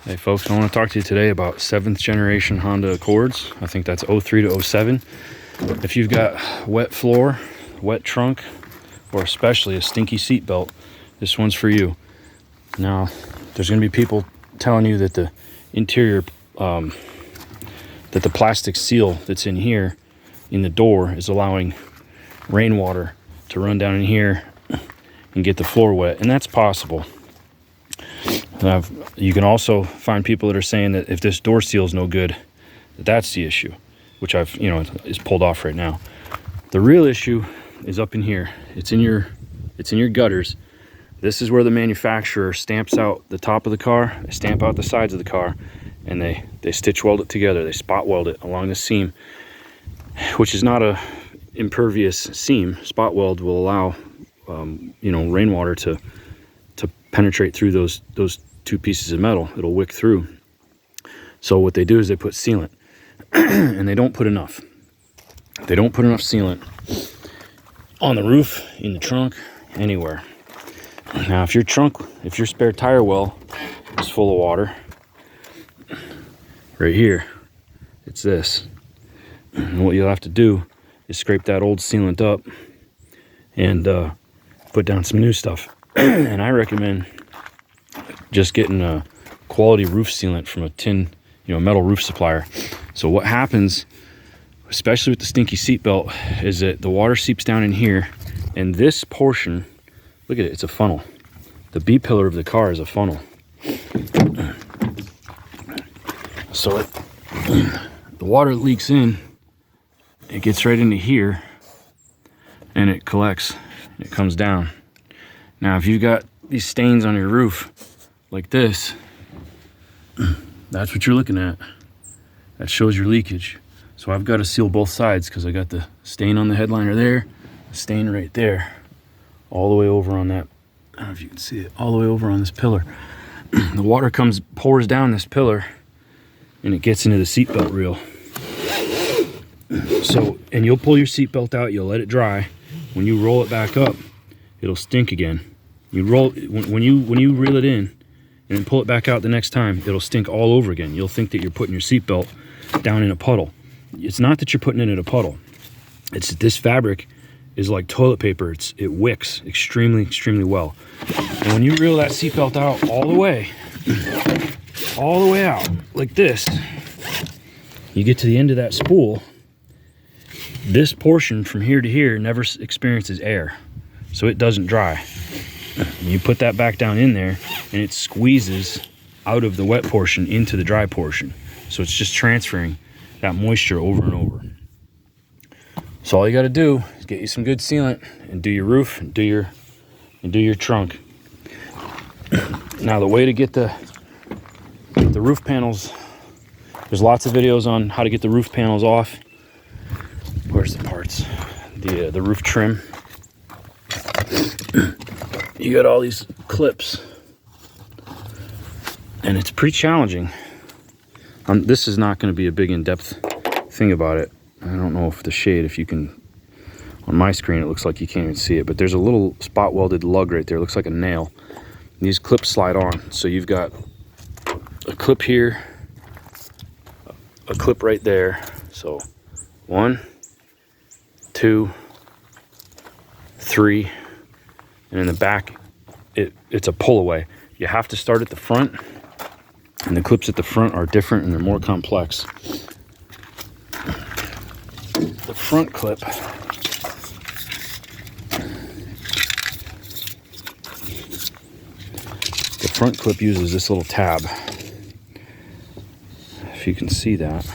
Hey folks, I want to talk to you today about 7th generation Honda Accords. I think that's 03 to 07. If you've got wet floor, wet trunk, or especially a stinky seat belt, this one's for you. Now, there's going to be people telling you that the interior, that the plastic seal that's in here, in the door, is allowing rainwater to run down in here and get the floor wet, and that's possible. You can also find people that are saying that if this door seal is no good, that's the issue, which is pulled off right now. The real issue is up in here. It's in your gutters. This is where the manufacturer stamps out the top of the car, they stamp out the sides of the car, and they stitch weld it together. They spot weld it along the seam, which is not a impervious seam. Spot weld will allow rainwater to penetrate through those two pieces of metal. It'll wick through. So what they do is they put sealant and they don't put enough. They don't put enough sealant on the roof, in the trunk, anywhere. Now if your spare tire well is full of water, right here, it's this. And what you'll have to do is scrape that old sealant up and put down some new stuff. And I recommend just getting a quality roof sealant from a metal roof supplier. So what happens, especially with the stinky seatbelt, is that the water seeps down in here, and this portion, look at it, it's a funnel. The B pillar of the car is a funnel. So the water leaks in, it gets right into here, and it collects, it comes down. Now if you've got these stains on your roof like this, that's what you're looking at. That shows your leakage. So I've got to seal both sides because I got the stain on the headliner there, the stain right there, all the way over on that, I don't know if you can see it, all the way over on this pillar. The water pours down this pillar and it gets into the seatbelt reel. So, and you'll pull your seatbelt out, you'll let it dry. When you roll it back up, it'll stink again. You roll when you reel it in and then pull it back out the next time, it'll stink all over again. You'll think that you're putting your seatbelt down in a puddle. It's not that you're putting it in a puddle. It's that this fabric is like toilet paper. It wicks extremely, extremely well. And when you reel that seatbelt out all the way out like this, you get to the end of that spool. This portion from here to here never experiences air, so it doesn't dry. You put that back down in there and it squeezes out of the wet portion into the dry portion. So it's just transferring that moisture over and over. So all you got to do is get you some good sealant and do your roof and do your trunk. Now the way to get the roof panels, there's lots of videos on how to get the roof panels off. Where's the parts? The roof trim. You got all these clips, and it's pretty challenging. This is not going to be a big in-depth thing about it. I don't know if the shade, if you can, on my screen it looks like you can't even see it, but there's a little spot welded lug right there. It looks like a nail. These clips slide on, so you've got a clip here, a clip right there. So 1, 2, 3, and in the back it's a pull away. You have to start at the front, and the clips at the front are different and they're more complex. The front clip uses this little tab, if you can see that.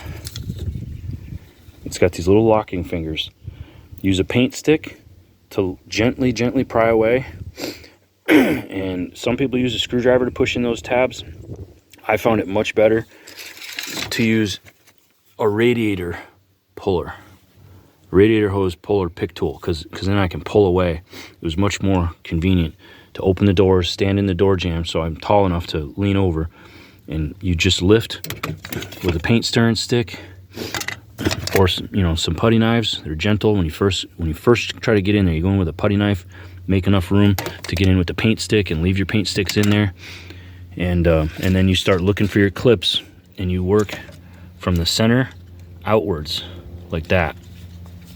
It's got these little locking fingers. Use a paint stick to gently pry away, and some people use a screwdriver to push in those tabs. I found it much better to use a radiator puller, radiator hose puller pick tool, because then I can pull away. It was much more convenient to open the doors, stand in the door jamb so I'm tall enough to lean over, and you just lift with a paint stirring stick or some putty knives. They're gentle. When you first try to get in there, you go in with a putty knife, make enough room to get in with the paint stick and leave your paint sticks in there, And then you start looking for your clips, and you work from the center outwards like that,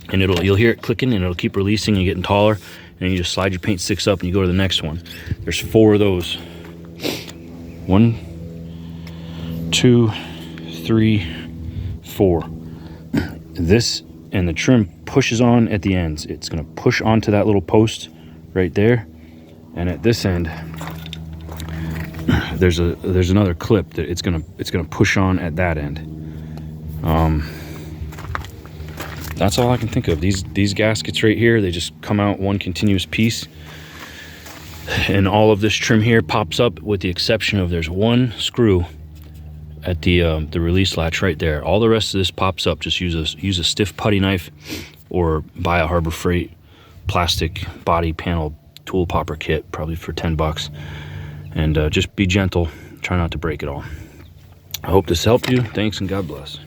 and you'll hear it clicking, and it'll keep releasing and getting taller, and you just slide your paint sticks up and you go to the next one. There's 4 of those. 1, 2, 3, 4. This, and the trim pushes on at the ends. It's going to push onto that little post right there, and at this end there's another clip that it's gonna push on at that end. That's all I can think of. These gaskets right here, they just come out one continuous piece, and all of this trim here pops up, with the exception of there's one screw at the release latch right there. All the rest of this pops up. Just use a stiff putty knife, or buy a Harbor Freight plastic body panel tool popper kit, probably for 10 bucks. And just be gentle. Try not to break it all. I hope this helped you. Thanks, and God bless.